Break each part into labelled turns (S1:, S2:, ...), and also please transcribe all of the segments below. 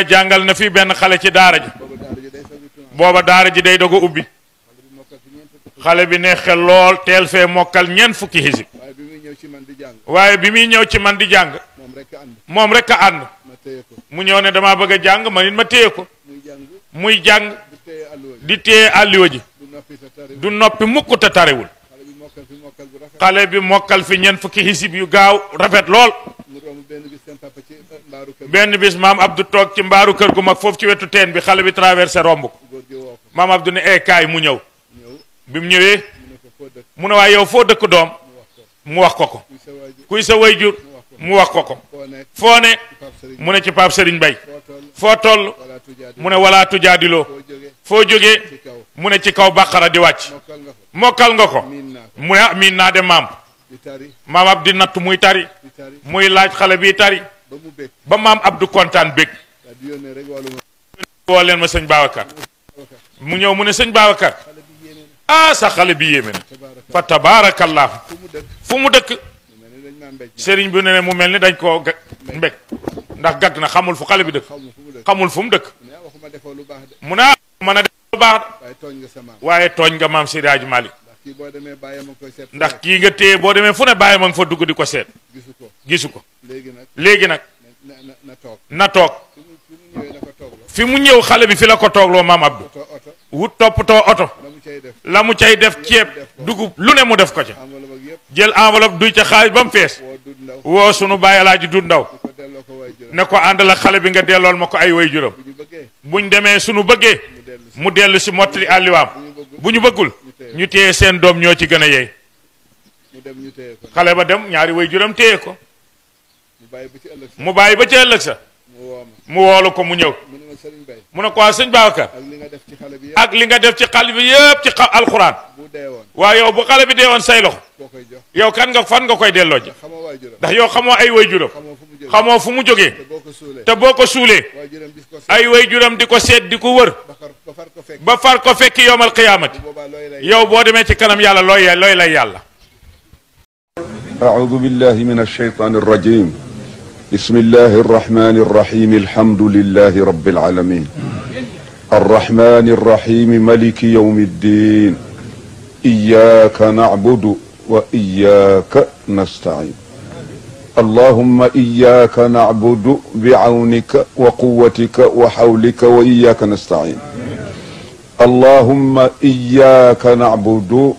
S1: jàngal na fi benn xale ci daara ji booba daara ji day doog a ubbi xale bi ne xel lool teel fee mokkal ñeent fukki xisib waaye bi muy ñëw ci man di jàng moom rek a ànd mu ñëw ne damaa bëgg a jàng man it ma téye ko muy jàng di téye àlliwa ji du noppi mukk te tarewul xale bi mokkal fi ñeent fukki xisib yu gaaw rafet lool benn bis maam Abdou toog ci mbaaru kër gu mag foofu ci wetu teen bi xale bi traversé romb ko maam Abdou ne kaay mu ñëw bi mu ñëwee mu ne waaye yow foo dëkk doom mu wax ko ko kuy sa wayjur mu wax ko ko foo ne mu ne ci Pape Serigne Mbaye foo toll mu ne wala tujaadiloo foo jógee mu ne ci kaw bàqara di wàcc mokkal nga ko mu ne miin naa de maam Abdou natt muy tari muy laaj xale bi tari ba maam Abdou kontaan bég woo leen ma sëñ Babacar mu ñëw mu ne sëñ Babacar sa xale bi yéeme na fa tabaarakallahu fu mu dëkk sëriñ bi ne mu mel ni dañ koo mbég ndax gàgg na xamul fu xale bi dëkk xamul fu mu dëkk mu ne mën a def lu baax waaye tooñ nga maam Seydi Hadji Malick ndax kii nga téye boo demee fu ne bàyyi ma nga fa dugg di ko seet gisu ko léegi nag na toog fi mu ñëw xale bi fi la ko toogloo maam Abdou wut toppatoo oto la mu cay def ceeb dugub lu ne mu def ko ca jël enveloppe duy ca xaalis ba mu fees woo sunu bàyyi Alaaji du ndaw ne ko ànd la xale bi nga dellool ma ko ay way juram buñ demee sunu bëggee mu dellu si mottali àlliwaam bu ñu bëggul ñu téye seen doom ñoo ci gën a yey xale ba dem ñaari way juram téye ko mu bàyyi ba ci ëllëg sa mu woolu ko mu ñëw mu ne ko waa sëñ Babacar ak li nga def ci xale bi yëpp ci alxuraan waaye yow bu xale bi dee woon say loxo yow kan nga fan nga koy delloo ji ndax yow xamoo ay way juram xamoo fu mu jógee te boo ko suulee ay way juram di ko seet di ko wër ba far ko fekki yowmal qiyaamati yow boo demee ci kanam yàlla looy lay yàlla
S2: أعوذ بالله من الشيطان الرجيم بسم الله الرحمن الرحيم الحمد لله رب العالمين الرحمن الرحيم ملك يوم الدين إياك نعبد وإياك نستعين اللهم إياك نعبد بعونك وقوتك وحولك وإياك نستعين اللهم إياك نعبد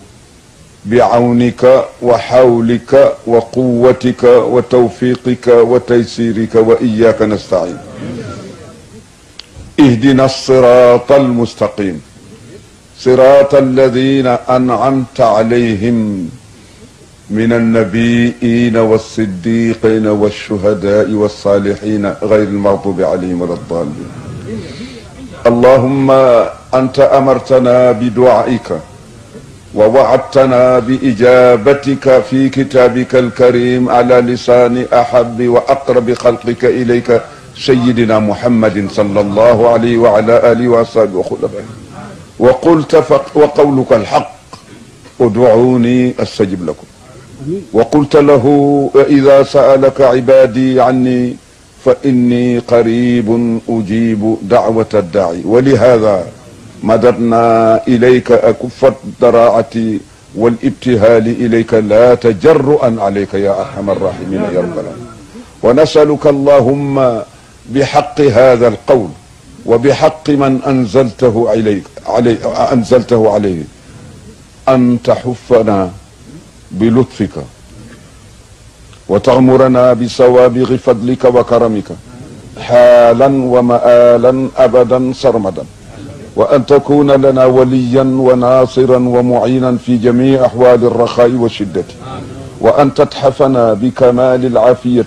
S2: بعونك وحولك وقوتك وتوفيقك وتيسيرك وإياك نستعين اهدنا الصراط المستقيم صراط الذين أنعمت عليهم من النبيين والصديقين والشهداء والصالحين غير المغضوب عليهم ولا الضالين اللهم أنت أمرتنا بدعائك ووعدتنا بإجابتك في كتابك الكريم على لسان أحب وأقرب خلقك إليك سيدنا محمد صلى الله عليه وعلى آله وأصحابه وخلفائه وقلت وقولك الحق ادعوني أستجب لكم وقلت له إذا سألك عبادي عني فإني قريب أجيب دعوة الداعي ولهذا مددنا إليك أكف الضراعة والابتهال إليك لا تجرؤا عليك يا أرحم الراحمين يا رب العالمين ونسألك اللهم بحق هذا القول وبحق من أنزلته عليه أن تحفنا بلطفك وتغمرنا بسوابغ فضلك وكرمك حالا ومآلا أبدا سرمدا وأن تكون لنا وليا وناصرا ومعينا في جميع أحوال الرخاء والشدة وأن تتحفنا بكمال العافية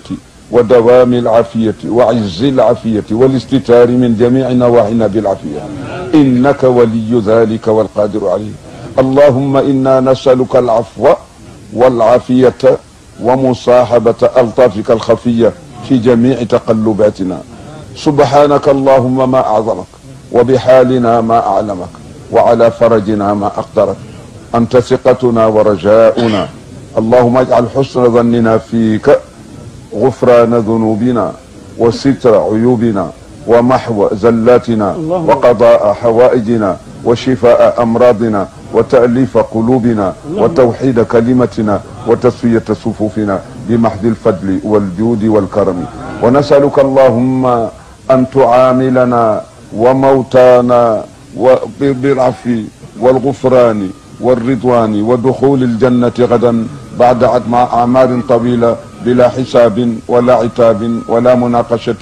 S2: ودوام العافية وعز العافية والاستتار من جميع نواحينا بالعافية إنك ولي ذلك والقادر عليه اللهم إنا نسألك العفو والعافية ومصاحبة ألطافك الخفية في جميع تقلباتنا سبحانك اللهم ما أعظمك وبحالنا ما أعلمك وعلى فرجنا ما أقدرك أنت ثقتنا ورجاؤنا اللهم اجعل حسن ظننا فيك غفران ذنوبنا وستر عيوبنا ومحو زلاتنا وقضاء حوائجنا وشفاء أمراضنا وتأليف قلوبنا وتوحيد كلمتنا وتصفية صفوفنا بمحض الفضل والجود والكرم. ونسألك اللهم أن تعاملنا وموتانا بالعفو والغفران والرضوان ودخول الجنة غدا بعد أعمار طويلة بلا حساب ولا عتاب ولا مناقشة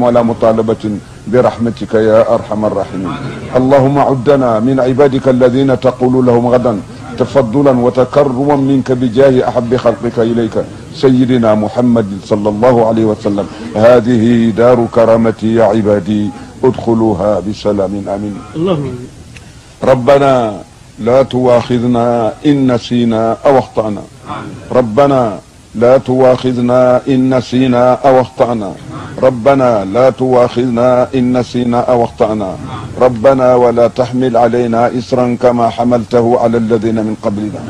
S2: ولا مطالبة برحمتك يا أرحم الراحمين. اللهم عدنا من عبادك الذين تقول لهم غدا تفضلا وتكرما منك بجاه أحب خلقك إليك سيدنا محمد صلى الله عليه وسلم. هذه دار كرامتي يا عبادي ادخلوها بسلام آمين. ربنا لا تواخذنا إن نسينا أو أخطأنا. ربنا لا تواخذنا إن نسينا أو أخطأنا. ربنا لا تواخذنا إن نسينا أو أخطأنا. ربنا ولا تحمل علينا إصرا كما حملته على الذين من قبلنا.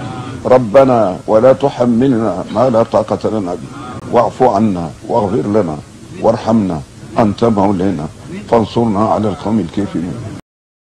S2: ربنا ولا تحملنا ما لا طاقة لنا به. واعف عنا واغفر لنا وارحمنا أنت مولانا فانصرنا على القوم الكافرين.